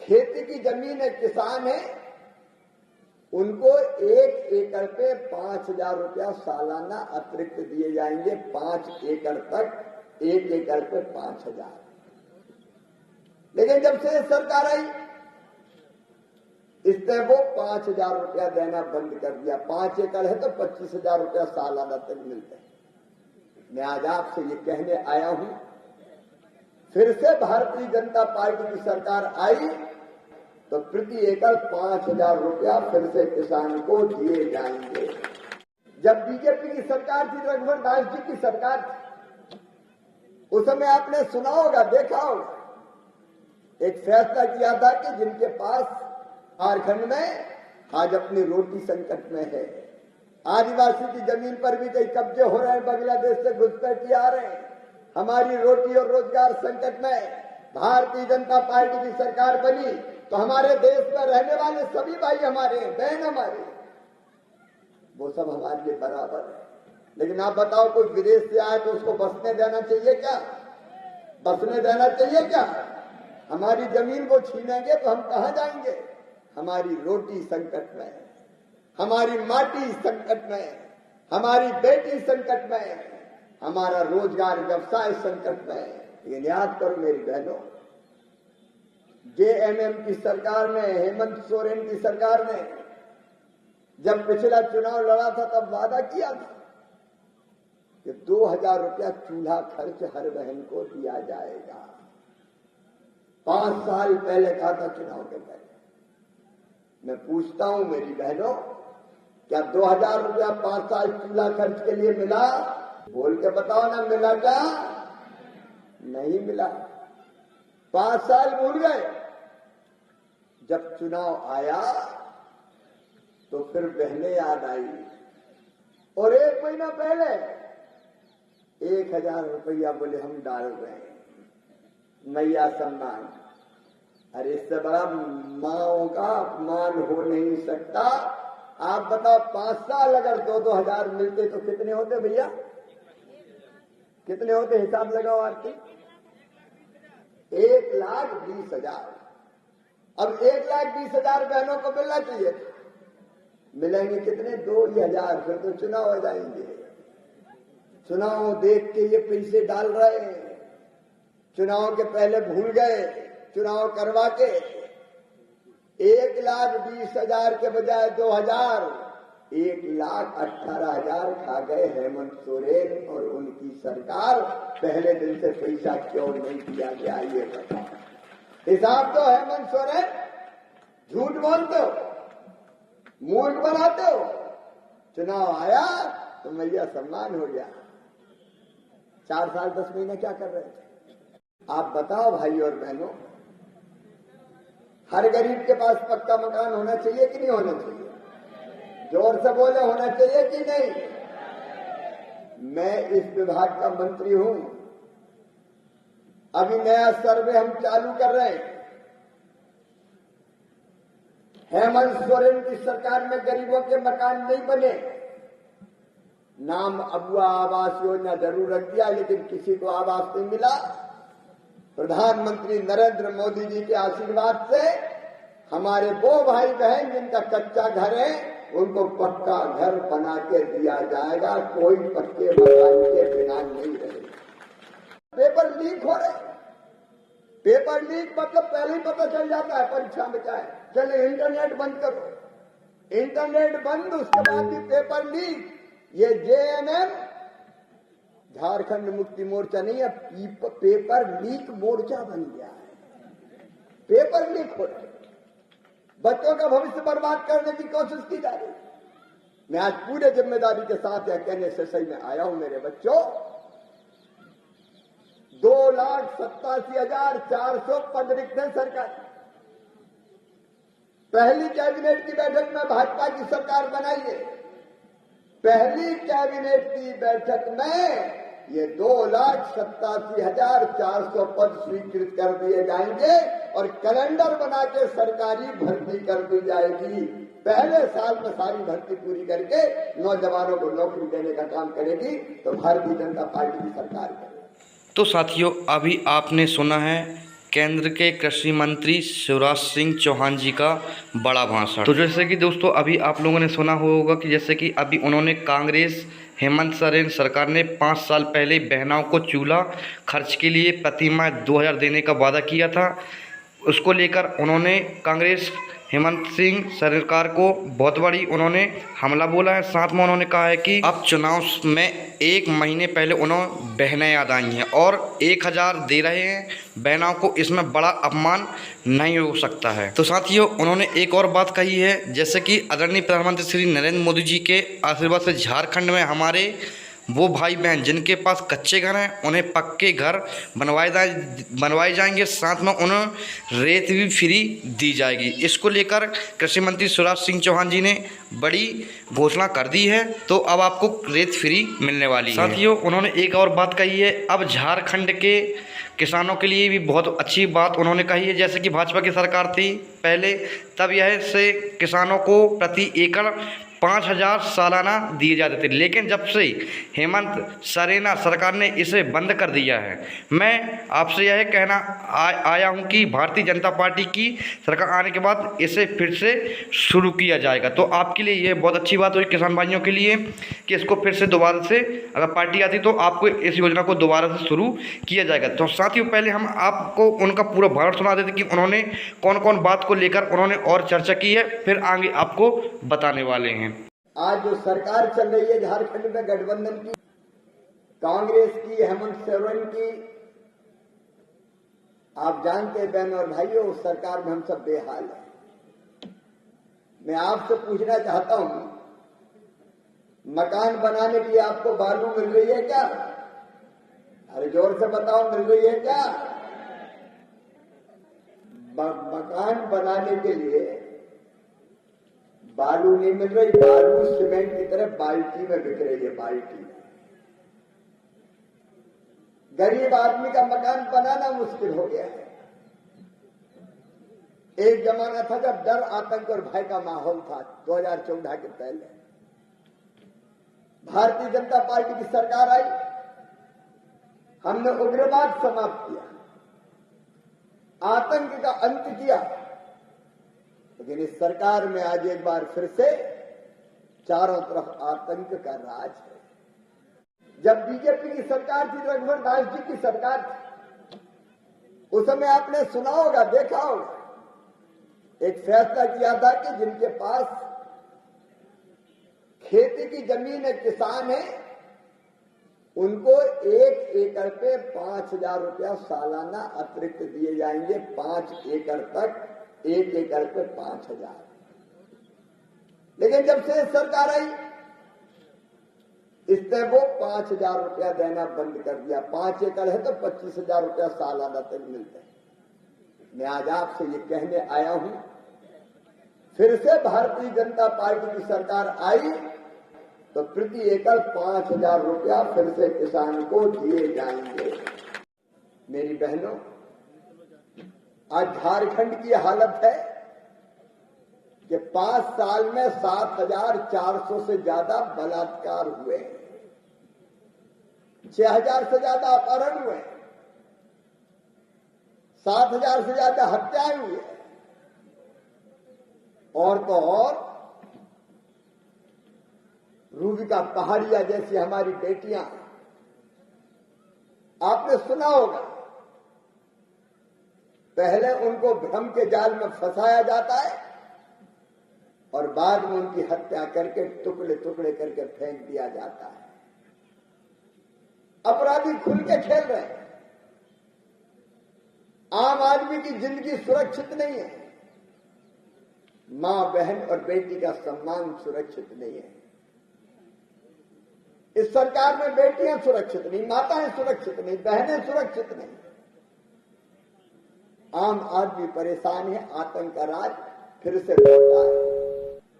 खेती की जमीन है, किसान है, उनको 1 एकड़ पे 5,000 रुपया सालाना अतिरिक्त दिए जाएंगे। 5 एकड़ तक 1 एकड़ पे 5,000। लेकिन जब से सरकार आई, इसने वो 5,000 रुपया देना बंद कर दिया। 5 एकड़ है तो 25,000 रुपया सालाना तक मिलते हैं। मैं आज आपसे ये कहने आया हूं, फिर से भारतीय जनता पार्टी की सरकार आई तो प्रति एकड़ 5,000 रुपया फिर से किसान को दिए जाएंगे। जब बीजेपी की सरकार थी, रघुवर दास जी की सरकार थी, उस समय आपने सुना होगा, देखा होगा, एक फैसला किया था कि जिनके पास झारखंड में आज अपनी रोटी संकट में है, आदिवासी की जमीन पर भी कई कब्जे हो रहे हैं, बांग्लादेश से घुसपैठी आ रहे हैं, हमारी रोटी और रोजगार संकट में भारतीय जनता पार्टी की सरकार बनी तो हमारे देश में रहने वाले सभी भाई हमारे, बहन हमारे, वो सब हमारे लिए बराबर है। लेकिन आप बताओ, कोई विदेश से आए तो उसको बसने देना चाहिए क्या? बसने देना चाहिए क्या? हमारी जमीन को छीनेंगे तो हम कहां जाएंगे? हमारी रोटी संकट में, हमारी माटी संकट में, हमारी बेटी संकट में, हमारा रोजगार व्यवसाय संकट में। ये याद करो मेरी बहनों, जेएमएम की सरकार ने, हेमंत सोरेन की सरकार ने जब पिछला चुनाव लड़ा था तब वादा किया था कि 2,000 रुपया चूल्हा खर्च हर बहन को दिया जाएगा। 5 साल पहले कहा था चुनाव के पहले। मैं पूछता हूं मेरी बहनों, क्या 2,000 रुपया 5 साल चूल्हा खर्च के लिए मिला? बोल के बताओ ना, मिला क्या? नहीं मिला। 5 साल भूल गए। जब चुनाव आया तो फिर बहनें याद आई और 1 महीना पहले 1,000 रुपया बोले हम डाल रहे हैं, मैया सम्मान। अरे इससे बड़ा माओ का अपमान हो नहीं सकता। आप बताओ, 5 साल अगर 2-2 हजार मिलते तो कितने होते भैया? कितने होते? हिसाब लगाओ आपके। 1,20,000। अब 1,20,000 बहनों को मिलना चाहिए। मिलेंगे कितने? 2,000। फिर तो चुनाव हो जाएंगे। चुनाव देख के ये पैसे डाल रहे हैं, चुनाव के पहले भूल गए, चुनाव करवा के 1,20,000 के बजाय 2,000, 1,18,000 खा गए हेमंत सोरेन और उनकी सरकार। पहले दिन से पैसा क्यों नहीं दिया गया ये बताओ। हिसाब तो हेमंत सोरेन झूठ बोलते हो, मूर्ख बनाते हो। चुनाव आया तो मैया सम्मान हो गया। 4 साल 10 महीने क्या कर रहे थे? आप बताओ भाई और बहनों, हर गरीब के पास पक्का मकान होना चाहिए कि नहीं होना चाहिए? जोर से बोले, होना चाहिए कि नहीं? मैं इस विभाग का मंत्री हूं। अभी नया सर्वे हम चालू कर रहे हैं। हेमंत सोरेन की सरकार में गरीबों के मकान नहीं बने। नाम अबुआ आवास योजना जरूर रख दिया, लेकिन किसी को आवास नहीं मिला। प्रधानमंत्री नरेंद्र मोदी जी के आशीर्वाद से हमारे वो भाई बहन जिनका कच्चा घर है उनको पक्का घर बना के दिया जाएगा। कोई पक्के मकान के बिना नहीं रहेगा। पेपर लीक हो रहे। पेपर लीक मतलब पहले ही पता चल जाता है परीक्षा में क्या है। चले इंटरनेट बंद करो, इंटरनेट बंद, उसके बाद भी पेपर लीक। ये जेएमएम झारखंड मुक्ति मोर्चा नहीं है, पेपर लीक मोर्चा बन गया है। पेपर लीक हो रहे, बच्चों का भविष्य बर्बाद करने की कोशिश की जा रही है। मैं आज पूरे जिम्मेदारी के साथ यह कहने से सही में आया हूं, मेरे बच्चों, 2,87,400 पद रिक्त हैं सरकार। पहली कैबिनेट की बैठक में भाजपा की सरकार बनाई है। पहली कैबिनेट की बैठक में ये 2,87,400 पद स्वीकृत कर दिए जाएंगे और कैलेंडर बना के सरकारी भर्ती कर दी जाएगी। पहले साल में सारी भर्ती पूरी करके नौजवानों को नौकरी देने का काम करेगी तो भारतीय जनता पार्टी की सरकार करेगी। तो साथियों, अभी आपने सुना है केंद्र के कृषि मंत्री शिवराज सिंह चौहान जी का बड़ा भाषण। तो जैसे कि दोस्तों अभी आप लोगों ने सुना होगा कि जैसे कि अभी उन्होंने कांग्रेस हेमंत सोरेन सरकार ने 5 साल पहले बहनों को चूल्हा खर्च के लिए प्रति माह 2000 देने का वादा किया था। उसको लेकर उन्होंने कांग्रेस हेमंत सिंह सरकार को बहुत बड़ी उन्होंने हमला बोला है। साथ में उन्होंने कहा है कि अब चुनाव में 1 महीने पहले उन्होंने बहनें याद आई हैं और 1000 दे रहे हैं बहनों को, इसमें बड़ा अपमान नहीं हो सकता है। तो साथियों उन्होंने एक और बात कही है, जैसे कि आदरणीय प्रधानमंत्री श्री नरेंद्र मोदी जी के आशीर्वाद से झारखंड में हमारे वो भाई बहन जिनके पास कच्चे घर हैं उन्हें पक्के घर बनवाए जाएंगे। साथ में उन्हें रेत भी फ्री दी जाएगी। इसको लेकर कृषि मंत्री शिवराज सिंह चौहान जी ने बड़ी घोषणा कर दी है। तो अब आपको रेत फ्री मिलने वाली है। साथियों उन्होंने एक और बात कही है, अब झारखंड के किसानों के लिए भी बहुत अच्छी बात उन्होंने कही है। जैसे कि भाजपा की सरकार थी पहले, तब यह से किसानों को प्रति एकड़ 5000 सालाना दिए जाते थे, लेकिन जब से हेमंत सोरेन सरकार ने इसे बंद कर दिया है। मैं आपसे यह कहना आया हूं कि भारतीय जनता पार्टी की सरकार आने के बाद इसे फिर से शुरू किया जाएगा। तो आपके लिए यह बहुत अच्छी बात हुई किसान भाइयों के लिए कि इसको फिर से दोबारा से अगर पार्टी आती तो आपको इस योजना को दोबारा से शुरू किया जाएगा। तो साथियों पहले हम आपको उनका पूरा भाषण सुना देते कि उन्होंने कौन कौन बात को लेकर उन्होंने और चर्चा की है, फिर आगे आपको बताने वाले हैं। आज जो सरकार चल रही है झारखंड में गठबंधन की, कांग्रेस की, हेमंत सोरेन की, आप जानते हैं बहनों और भाइयों, उस सरकार में हम सब बेहाल हैं। मैं आपसे पूछना चाहता हूं, मकान बनाने के लिए आपको बालू मिल रही है क्या? अरे जोर से बताओ, मिल रही है क्या? मकान बनाने के लिए बालू नहीं मिल रही, बालू सीमेंट की तरह बाल्टी में बिक रही है, बाल्टी में। गरीब आदमी का मकान बनाना मुश्किल हो गया है। एक जमाना था जब डर, आतंक और भय का माहौल था, 2014 के पहले। भारतीय जनता पार्टी की सरकार आई, हमने उग्रवाद समाप्त किया, आतंक का अंत किया। लेकिन इस सरकार में आज एक बार फिर से चारों तरफ आतंक का राज है। जब बीजेपी की सरकार थी, रघुवर दास जी की सरकार थी, उस समय आपने सुना होगा, देखा होगा, एक फैसला किया था कि जिनके पास खेती की जमीन है, किसान है, उनको 1 एकड़ पे 5000 रुपया सालाना अतिरिक्त दिए जाएंगे। 5 एकड़ तक 1 एकड़ पे 5000। लेकिन जब से सरकार आई, इसने वो 5000 रुपया देना बंद कर दिया। 5 एकड़ है तो 25000 रुपया सालाना तक मिलता है। मैं आज आपसे ये कहने आया हूं, फिर से भारतीय जनता पार्टी की सरकार आई तो प्रति एकड़ 5000 रुपया फिर से किसान को दिए जाएंगे। मेरी बहनों, आज झारखंड की हालत है कि 5 साल में 7400 से ज्यादा बलात्कार हुए, 6000 से ज्यादा अपहरण हुए, 7000 से ज्यादा हत्याएं हुई है। और तो और रूबिका पहाड़िया जैसी हमारी बेटियां, आपने सुना होगा, पहले उनको भ्रम के जाल में फंसाया जाता है और बाद में उनकी हत्या करके टुकड़े टुकड़े करके फेंक दिया जाता है। अपराधी खुल के खेल रहे हैं। आम आदमी की जिंदगी सुरक्षित नहीं है, मां, बहन और बेटी का सम्मान सुरक्षित नहीं है। इस सरकार में बेटियां सुरक्षित नहीं, माताएं सुरक्षित नहीं, बहनें सुरक्षित नहीं। आम आदमी परेशान है, आतंक का राज फिर से लौटा है।